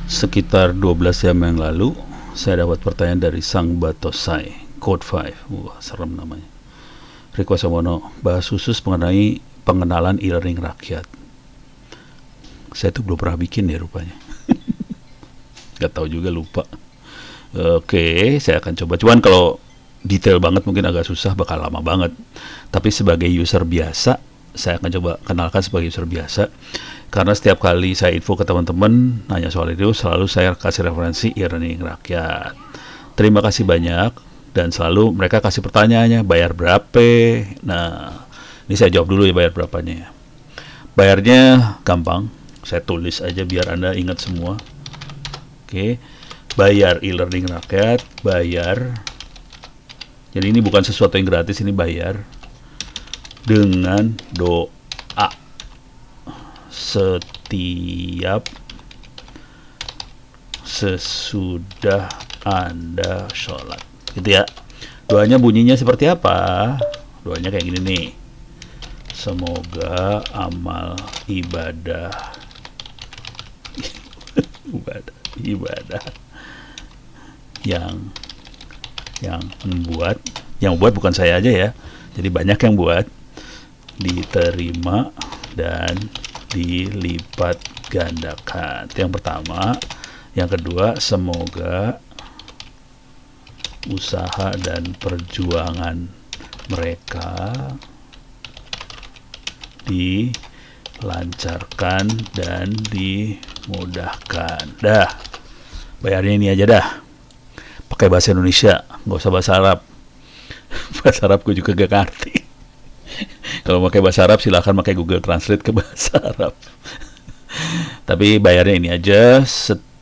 Sekitar 12 jam yang lalu, saya dapat pertanyaan dari Sang Batosai, Code 5. Wah, serem namanya. Riko Samono, bahas khusus mengenai pengenalan e-learning rakyat. Saya tuh belum pernah bikin ya rupanya. Gak tahu juga, lupa. Oke, saya akan coba. Cuman kalau detail banget mungkin agak susah, bakal lama banget. Tapi sebagai user biasa, saya akan coba kenalkan sebagai user biasa. Karena setiap kali saya info ke teman-teman nanya soal itu, selalu saya kasih referensi e-learning rakyat. Terima kasih banyak, dan selalu mereka kasih pertanyaannya, bayar berapa? Nah, ini saya jawab dulu ya bayar berapanya. Bayarnya gampang, saya tulis aja biar Anda ingat semua. Oke, bayar e-learning rakyat, bayar. Jadi ini bukan sesuatu yang gratis, ini bayar dengan doa setiap sesudah Anda sholat, gitu ya. Doanya bunyinya seperti apa? Doanya kayak gini nih. Semoga amal ibadah ibadah yang buat bukan saya aja ya. Jadi banyak yang buat, diterima dan dilipat gandakan. Itu yang pertama. Yang kedua, semoga usaha dan perjuangan mereka dilancarkan dan dimudahkan. Dah, bayarnya ini aja dah. Pakai bahasa Indonesia, nggak usah bahasa Arab. Bahasa Arab gue juga gak ngerti. Kalau pakai bahasa Arab silahkan pakai Google Translate ke bahasa Arab. Tapi bayarnya ini aja,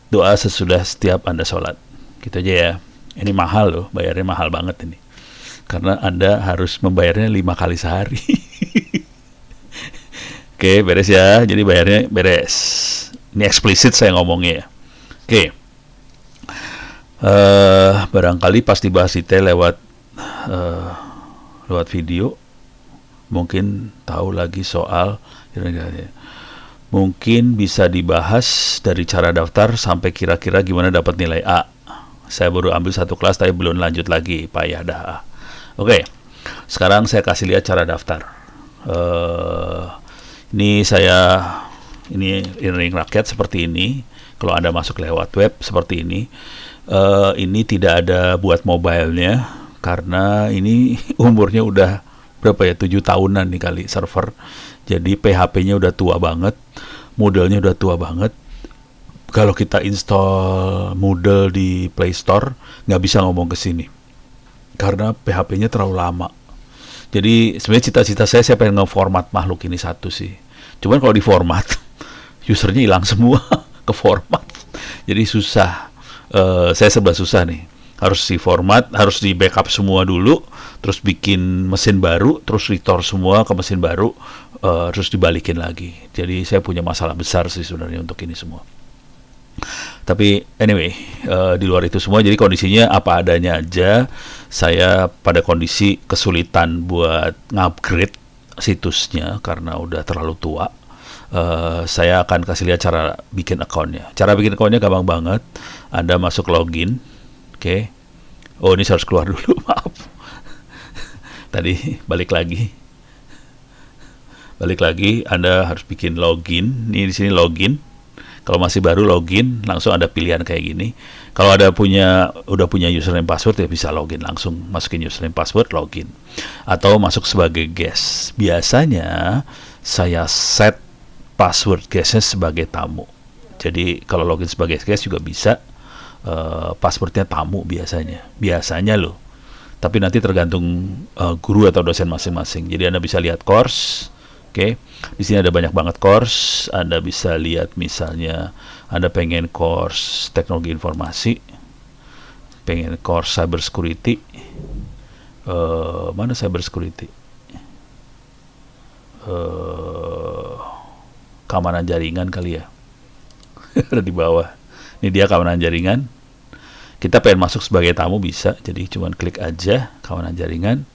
doa sesudah setiap Anda sholat. Gitu aja ya. Ini mahal loh, bayarnya mahal banget ini. Karena Anda harus membayarnya 5 kali sehari. Oke, beres ya. Jadi bayarnya beres. Ini eksplisit saya ngomongnya. Oke. Barangkali pas dibahas detail lewat video, mungkin tahu lagi soal, mungkin bisa dibahas dari cara daftar sampai kira-kira gimana dapat nilai A. Saya baru ambil satu kelas tapi belum lanjut lagi, payah dah. Oke, sekarang saya kasih lihat cara daftar. Ini e-learning rakyat seperti ini. Kalau Anda masuk lewat web seperti ini. Ini tidak ada buat mobilenya karena ini umurnya udah berapa ya, 7 tahunan nih kali server. Jadi PHP-nya udah tua banget, modelnya udah tua banget. Kalau kita install Moodle di Play Store nggak bisa ngomong ke sini karena PHP-nya terlalu lama. Jadi sebenarnya cita-cita saya pengen nge-format makhluk ini satu sih. Cuman kalau di format usernya hilang semua ke format. Jadi susah. Saya serba susah nih. Harus di format, harus di backup semua dulu, terus bikin mesin baru, terus restore semua ke mesin baru, terus dibalikin lagi. Jadi saya punya masalah besar sih sebenarnya untuk ini semua. Tapi anyway, di luar itu semua, jadi kondisinya apa adanya aja. Saya pada kondisi kesulitan buat ngupgrade situsnya karena udah terlalu tua. Saya akan kasih lihat cara bikin akunnya. Cara bikin akunnya gampang banget. Anda masuk login, oke. Oh, ini saya harus keluar dulu, maaf. Tadi balik lagi. Anda harus bikin login. Ini di sini login. Kalau masih baru login, langsung ada pilihan kayak gini. Kalau udah punya username password ya bisa login langsung, masukin username password, login. Atau masuk sebagai guest. Biasanya saya set password guestnya sebagai tamu. Jadi kalau login sebagai guest juga bisa. Passwordnya tamu biasanya loh. Tapi nanti tergantung guru atau dosen masing-masing. Jadi Anda bisa lihat course. Oke, di sini ada banyak banget course. Anda bisa lihat misalnya Anda pengen course teknologi informasi, pengen course cyber security. Mana cyber security? Keamanan jaringan kali ya. Ada di bawah. Ini dia keamanan jaringan. Kita pengen masuk sebagai tamu bisa. Jadi cuman klik aja keamanan jaringan.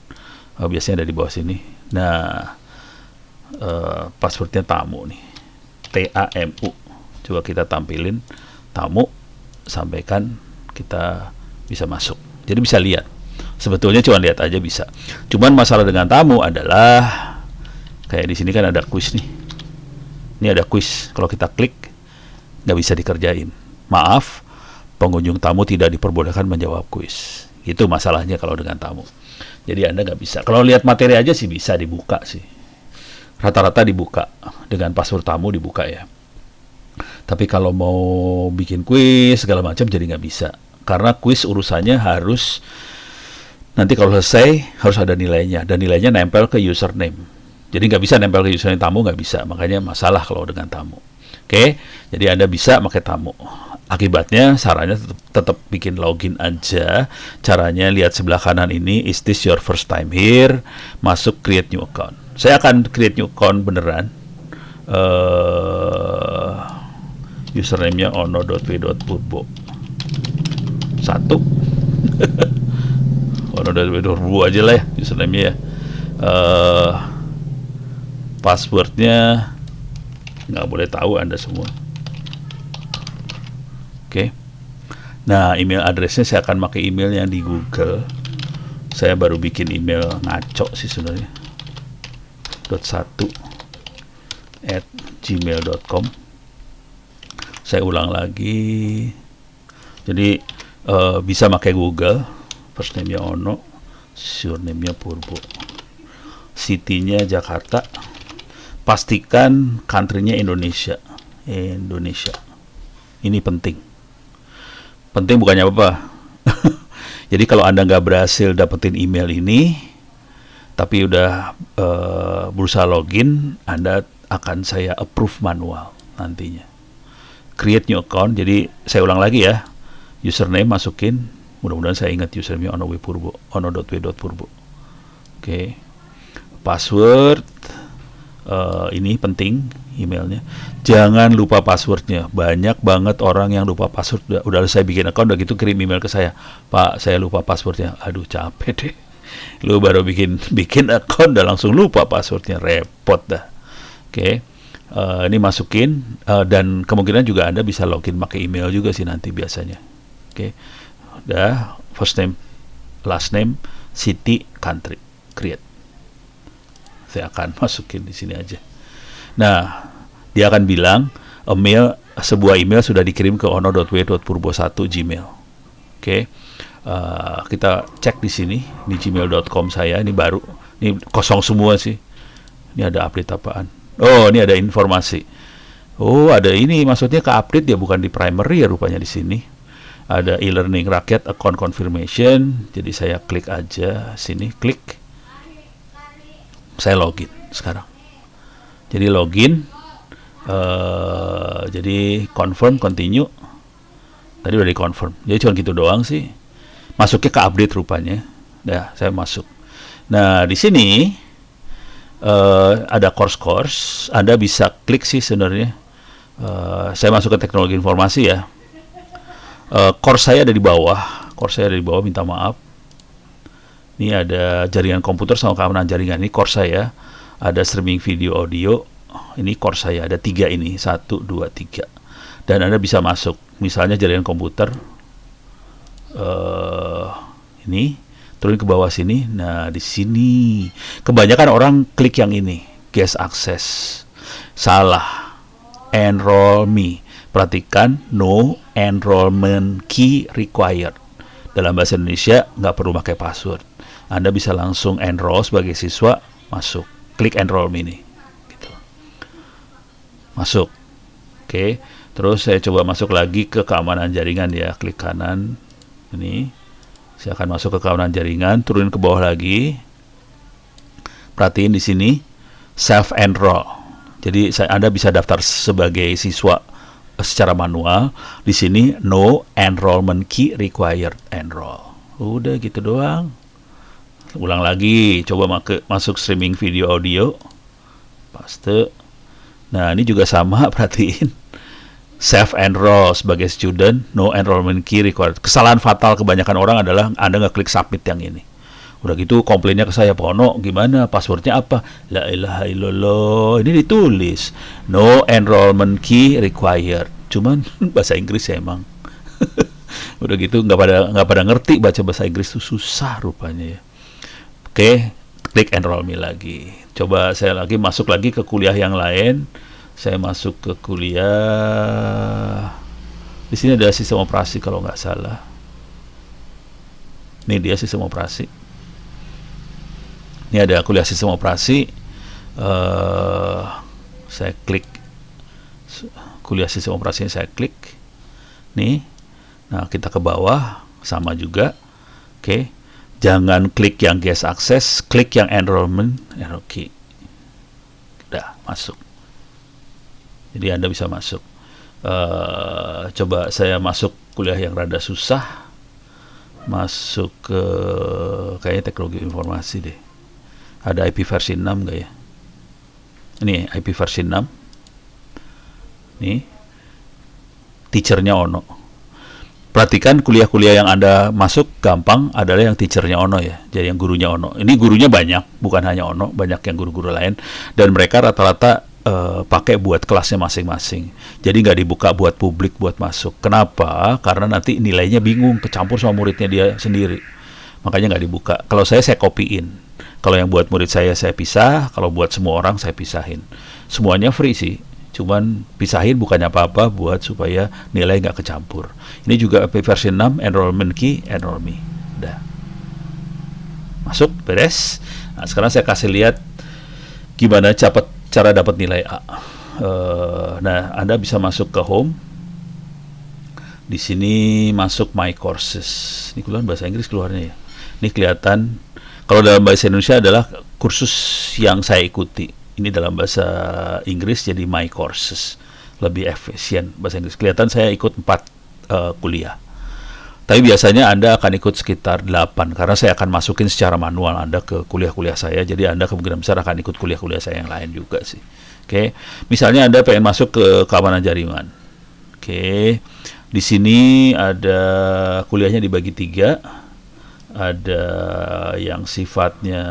Biasanya ada di bawah sini. Nah, passwordnya tamu nih, TAMU. Coba kita tampilin tamu, sampaikan, kita bisa masuk. Jadi bisa lihat. Sebetulnya cuma lihat aja bisa. Cuman masalah dengan tamu adalah kayak di sini kan ada kuis nih. Ini ada kuis. Kalau kita klik nggak bisa dikerjain. Maaf, pengunjung tamu tidak diperbolehkan menjawab kuis. Itu masalahnya kalau dengan tamu. Jadi Anda nggak bisa. Kalau lihat materi aja sih bisa dibuka sih. Rata-rata dibuka. Dengan password tamu dibuka ya. Tapi kalau mau bikin kuis segala macam jadi nggak bisa. Karena kuis urusannya harus nanti kalau selesai harus ada nilainya. Dan nilainya nempel ke username. Jadi nggak bisa nempel ke username tamu, nggak bisa. Makanya masalah kalau dengan tamu. Oke, jadi Anda bisa pakai tamu. Akibatnya sarannya tetap bikin login aja. Caranya lihat sebelah kanan ini, is this your first time here? Masuk create new account. Saya akan create new account beneran. Username-nya ono.w.purbo 1 ono.w.purbo aja lah ya username-nya ya. Passwordnya nggak boleh tahu Anda semua. Oke. Nah, email address-nya saya akan pakai email yang di Google. Saya baru bikin email ngaco sih sebenarnya. .1@gmail.com. Saya ulang lagi. Jadi bisa pakai Google. First name-nya Ono, surname-nya Purbo. City-nya Jakarta. Pastikan country-nya Indonesia. Indonesia. Ini penting. Penting bukannya apa-apa. Jadi kalau Anda nggak berhasil dapetin email ini, tapi udah berusaha login, Anda akan saya approve manual nantinya. Create new account. Jadi saya ulang lagi ya. Username masukin. Mudah-mudahan saya ingat username ono.w.purbo. Oke. Password. Ini penting emailnya. Jangan lupa passwordnya. Banyak banget orang yang lupa password. Udah saya bikin account, udah gitu kirim email ke saya. Pak, saya lupa passwordnya. Aduh, capek deh. Lu baru bikin account udah langsung lupa passwordnya. Repot dah. Oke. Ini masukin dan kemungkinan juga Anda bisa login pakai email juga sih nanti biasanya. Oke. Udah, first name, last name, city, country, create. Saya akan masukin di sini aja. Nah, dia akan bilang sebuah email sudah dikirim ke ono.w.purbo1 Gmail. Oke. Kita cek di sini di gmail.com saya, ini baru. Ini kosong semua sih. Ini ada update apaan? Oh, ini ada informasi. Oh, ada ini maksudnya ke update ya, bukan di primary ya rupanya di sini. Ada e-learning rakyat account confirmation. Jadi saya klik aja sini, klik. Saya login sekarang. Jadi login. Jadi confirm, continue. Tadi udah di confirm. Jadi cuma gitu doang sih. Masuknya ke update rupanya. Nah, saya masuk. Nah, di sini ada course. Anda bisa klik sih sebenarnya. Saya masuk ke teknologi informasi ya. Course saya ada di bawah. Minta maaf. Ini ada jaringan komputer sama keamanan jaringan. Ini course saya. Ada streaming video audio. Ini course saya. Ada 3 ini. 1, 2, 3. Dan Anda bisa masuk. Misalnya jaringan komputer. Ini. Turun ke bawah sini. Nah, di sini kebanyakan orang klik yang ini, guest access. Salah. Enroll me. Perhatikan, no enrollment key required. Dalam bahasa Indonesia nggak perlu pakai password. Anda bisa langsung enroll sebagai siswa, masuk. Klik enroll me ini. Gitu. Masuk. Oke. Terus saya coba masuk lagi ke keamanan jaringan ya. Klik kanan. Ini. Saya akan masuk ke keamanan jaringan, turun ke bawah lagi. Perhatiin di sini self enroll. Jadi Anda bisa daftar sebagai siswa secara manual. Di sini no enrollment key required, enroll. Udah gitu doang. Ulang lagi, coba masuk streaming video audio. Paste. Nah, ini juga sama, perhatiin. Self-enroll sebagai student, no enrollment key required. Kesalahan fatal kebanyakan orang adalah Anda nggak klik submit yang ini. Udah gitu komplainnya ke saya, Pak Ono, gimana? Passwordnya apa? La ilaha illallah. Ini ditulis, no enrollment key required. cuman bahasa Inggris ya emang. Udah gitu nggak pada ngerti baca bahasa Inggris itu susah rupanya ya. Oke, klik enroll me lagi. Coba saya lagi masuk lagi ke kuliah yang lain. Saya masuk ke kuliah. Di sini ada sistem operasi kalau nggak salah. Ini dia sistem operasi. Ini ada kuliah sistem operasi. Saya klik kuliah sistem operasi, saya klik. Nih. Nah, kita ke bawah sama juga. Oke. Jangan klik yang guest access, klik yang enrollment, oke. Udah masuk. Jadi Anda bisa masuk. Coba saya masuk kuliah yang rada susah. Masuk ke kayaknya teknologi informasi deh. Ada IP versi 6 nggak ya? Ini IP versi 6. Nih. Teachernya Ono. Perhatikan kuliah-kuliah yang Anda masuk gampang adalah yang teachernya Ono ya. Jadi yang gurunya Ono. Ini gurunya banyak, bukan hanya Ono, banyak yang guru-guru lain. Dan mereka rata-rata pakai buat kelasnya masing-masing. Jadi nggak dibuka buat publik buat masuk. Kenapa? Karena nanti nilainya bingung, kecampur sama muridnya dia sendiri. Makanya nggak dibuka. Kalau saya copyin. Kalau yang buat murid saya pisah. Kalau buat semua orang saya pisahin. Semuanya free sih. Cuman pisahin bukannya apa-apa buat supaya nilai nggak kecampur. Ini juga versi 6, enrollment key, enroll me. Udah. Masuk, beres. Nah, sekarang saya kasih lihat gimana cara dapat nilai A. Nah, Anda bisa masuk ke home. Di sini masuk my courses. Ini keluar bahasa Inggris keluarnya ya. Ini kelihatan. Kalau dalam bahasa Indonesia adalah kursus yang saya ikuti. Ini dalam bahasa Inggris jadi my courses, lebih efisien bahasa Inggris. Kelihatan saya ikut 4 kuliah. Tapi biasanya Anda akan ikut sekitar 8 karena saya akan masukin secara manual Anda ke kuliah-kuliah saya. Jadi Anda kemungkinan besar akan ikut kuliah-kuliah saya yang lain juga sih. Oke. Misalnya Anda pengen masuk ke keamanan jaringan. Oke. Di sini ada kuliahnya dibagi 3. Ada yang sifatnya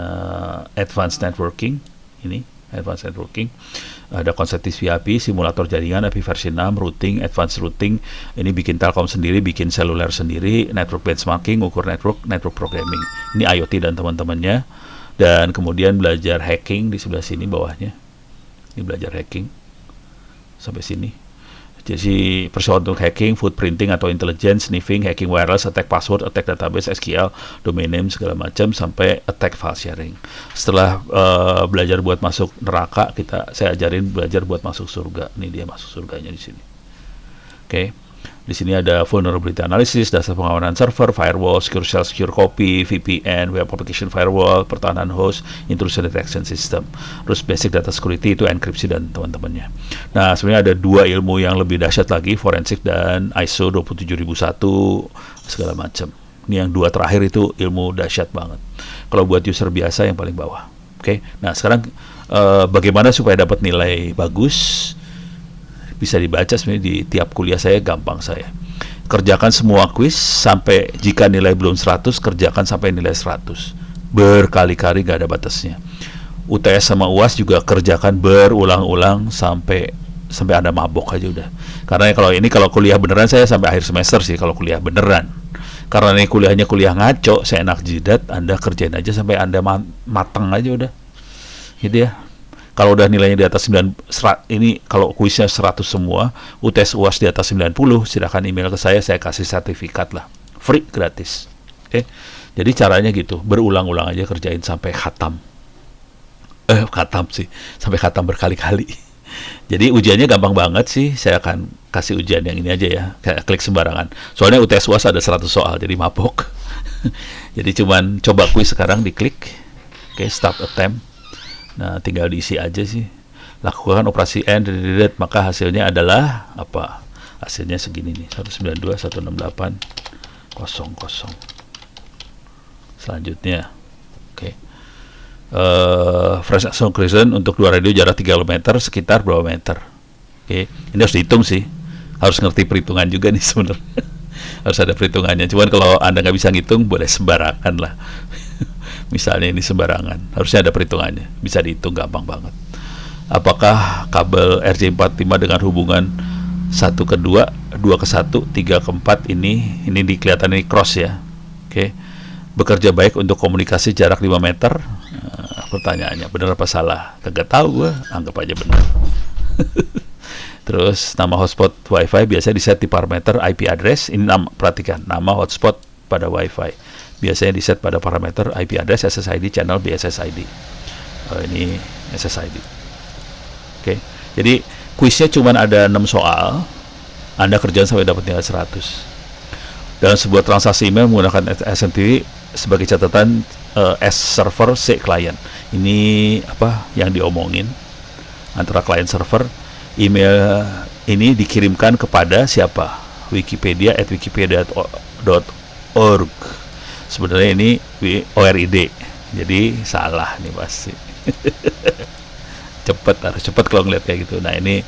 advanced networking ini. Advanced networking, ada konseptis VIP, simulator jaringan, IP versi 6, routing, advanced routing, ini bikin Telkom sendiri, bikin seluler sendiri, network benchmarking, ukur network programming, ini IoT dan teman-temannya, dan kemudian belajar hacking di sebelah sini bawahnya, ini belajar hacking, sampai sini. Jadi persoalan untuk hacking, footprinting atau intelligence, sniffing, hacking wireless, attack password, attack database, SQL, domain name segala macam sampai attack file sharing. Setelah belajar buat masuk neraka, saya ajarin belajar buat masuk surga. Ini dia masuk surganya di sini. Oke. Di sini ada vulnerability analysis, dasar pengawalan server, firewall, secure shell, secure copy, VPN, web application firewall, pertahanan host, intrusion detection system. Terus basic data security itu enkripsi dan teman-temannya. Nah, sebenarnya ada 2 ilmu yang lebih dahsyat lagi, forensik dan ISO 27001 segala macam. Ini yang 2 terakhir itu ilmu dahsyat banget. Kalau buat user biasa yang paling bawah. Oke. Nah, sekarang bagaimana supaya dapat nilai bagus? Bisa dibaca sebenarnya di tiap kuliah saya, gampang saya. Kerjakan semua kuis sampai jika nilai belum 100, kerjakan sampai nilai 100. Berkali-kali gak ada batasnya. UTS sama UAS juga kerjakan berulang-ulang sampai Anda mabok aja udah. Karena kalau kuliah beneran saya sampai akhir semester sih kalau kuliah beneran. Karena ini kuliahnya kuliah ngaco, saya enak jidat, Anda kerjain aja sampai Anda matang aja udah. Gitu ya. Kalau udah nilainya di atas 9, ini kalau kuisnya 100 semua, UTS UAS di atas 90, silakan email ke saya kasih sertifikat lah. Free, gratis. Oke. Jadi caranya gitu, berulang-ulang aja kerjain sampai khatam. Sampai khatam berkali-kali. Jadi ujiannya gampang banget sih, saya akan kasih ujian yang ini aja ya, kayak klik sembarangan. Soalnya UTS UAS ada 100 soal, jadi mabok. Jadi cuman coba kuis sekarang diklik. Oke, start attempt. Nah, tinggal diisi aja sih. Lakukan operasi N, maka hasilnya adalah apa? Hasilnya segini nih, 192.168.00. Selanjutnya, oke. Fresh Acceleration untuk 2 radio jarak 3 km sekitar berapa meter? Oke, ini harus dihitung sih. Harus ngerti perhitungan juga nih sebenarnya. Harus ada perhitungannya. Cuman kalau Anda nggak bisa ngitung, boleh sembarangan lah. Misalnya ini sembarangan, harusnya ada perhitungannya, bisa dihitung gampang banget. Apakah kabel RJ45 dengan hubungan 1 ke 2, 2 ke 1, 3 ke 4 ini kelihatan ini cross ya. Oke. Bekerja baik untuk komunikasi jarak 5 meter. Pertanyaannya benar apa salah? Kagak tahu gue, anggap aja benar. Terus nama hotspot WiFi biasanya diset di parameter IP address. Ini perhatikan, nama hotspot pada WiFi biasanya diset pada parameter IP address, SSID, channel, BSSID. Ini SSID. Oke. Jadi kuisnya cuma ada 6 soal. Anda kerjaan sampai dapat nilai 100. Dalam sebuah transaksi email menggunakan SMTP sebagai catatan S server, C client. Ini apa yang diomongin antara client server. Email ini dikirimkan kepada siapa? wikipedia@wikipedia.org. Sebenarnya ini ORID. Jadi salah nih pasti. Harus cepet kalau ngeliat kayak gitu. Nah ini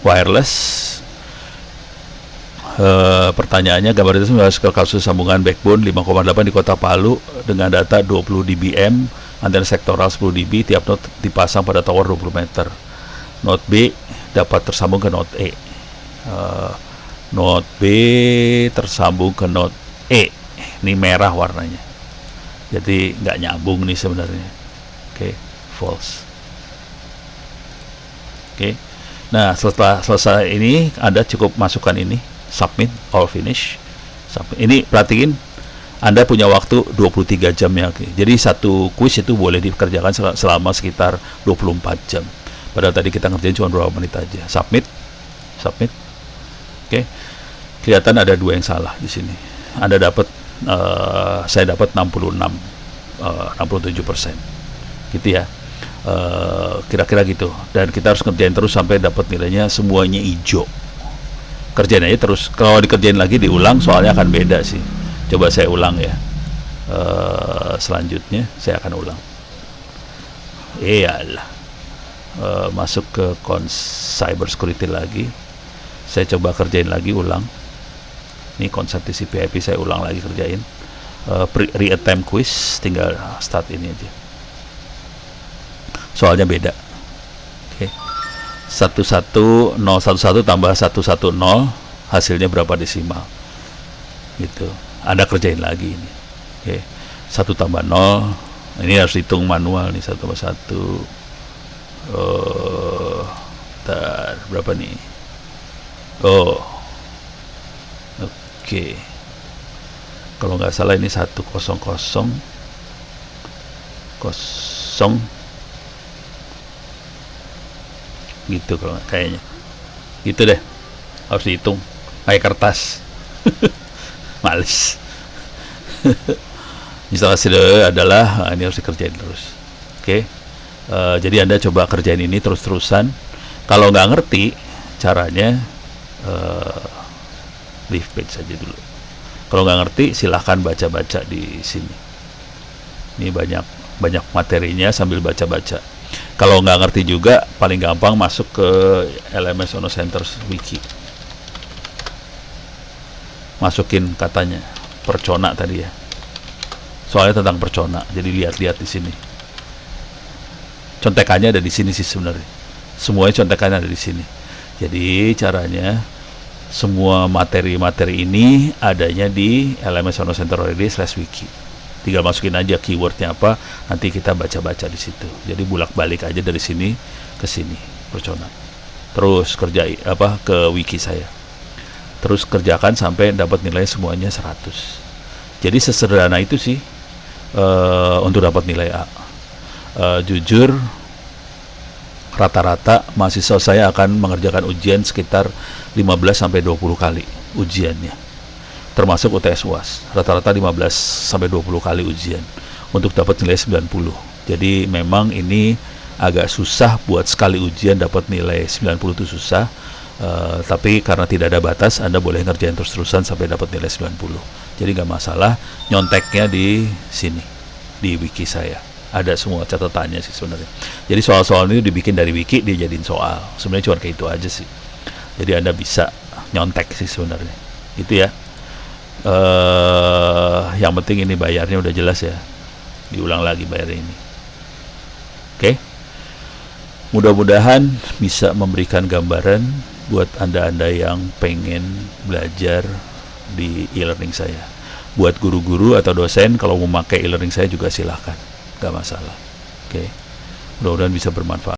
wireless. Pertanyaannya, gambar itu harus ke kasus sambungan backbone 5,8 di kota Palu dengan data 20 dBm, antena sektoral 10 dB, tiap node dipasang pada tower 20 meter. Node B dapat tersambung ke node E. Node B tersambung ke node E. Ini merah warnanya. Jadi nggak nyambung nih sebenarnya. Oke, false. Oke. Nah, setelah selesai ini Anda cukup masukkan ini, submit all finish. Submit. Ini perhatiin, Anda punya waktu 23 jam ya. Oke. Jadi satu kuis itu boleh dikerjakan selama sekitar 24 jam. Padahal tadi kita ngerjain cuma berapa menit aja. Submit. Oke. Kelihatan ada 2 yang salah di sini. Anda dapat saya dapat 67%. Gitu ya. Kira-kira gitu. Dan kita harus ngerjain terus sampai dapat nilainya semuanya hijau. Kerjain aja terus. Kalau dikerjain lagi diulang soalnya akan beda sih. Coba saya ulang ya. Selanjutnya saya akan ulang. Iyalah. Masuk ke cyber security lagi. Saya coba kerjain lagi, ulang. Ini konsep TCP/IP saya ulang lagi kerjain. Re-attempt quiz, tinggal start ini aja. Soalnya beda. Oke. 11011 tambah 110 hasilnya berapa desimal? Gitu. Anda kerjain lagi ini. Oke. 1 tambah 0. Ini harus hitung manual nih, 1 tambah 1. Berapa nih? Oke. Kalau nggak salah ini 100 gitu kalau kayaknya. Gitu deh. Harus dihitung pakai kertas. Males. Instalasi adalah ini harus dikerjain terus. Oke. Jadi Anda coba kerjain ini terus-terusan. Kalau nggak ngerti caranya, leave page saja dulu. Kalau nggak ngerti silahkan baca-baca di sini. Ini banyak materinya sambil baca-baca. Kalau nggak ngerti juga paling gampang masuk ke LMS Ono Centers Wiki. Masukin katanya percona tadi ya. Soalnya tentang percona. Jadi lihat-lihat di sini. Contekannya ada di sini sih sebenarnya. Semuanya contekannya ada di sini. Jadi caranya semua materi-materi ini adanya di LMS Ono Center Wiki. Tinggal masukin aja keywordnya apa, nanti kita baca-baca di situ. Jadi bolak-balik aja dari sini ke sini, percona. Terus kerjain ke wiki saya. Terus kerjakan sampai dapat nilai semuanya 100. Jadi sesederhana itu sih untuk dapat nilai A. Jujur rata-rata mahasiswa saya akan mengerjakan ujian sekitar 15-20 kali ujiannya, termasuk UTS UAS. Rata-rata 15-20 kali ujian untuk dapat nilai 90. Jadi memang ini agak susah buat sekali ujian dapat nilai 90 itu susah. Tapi karena tidak ada batas, Anda boleh ngerjain terus-terusan sampai dapat nilai 90. Jadi nggak masalah, nyonteknya di sini, di wiki saya. Ada semua catatannya sih sebenarnya. Jadi soal-soal ini dibikin dari wiki, dia jadiin soal. Sebenarnya cuma kayak itu aja sih. Jadi Anda bisa nyontek sih sebenarnya. Itu ya. Yang penting ini bayarnya udah jelas ya. Diulang lagi bayarnya ini. Oke. Mudah-mudahan bisa memberikan gambaran buat Anda-Anda yang pengen belajar di e-learning saya. Buat guru-guru atau dosen, kalau mau pakai e-learning saya juga silahkan, nggak masalah. Oke, mudah-mudahan bisa bermanfaat.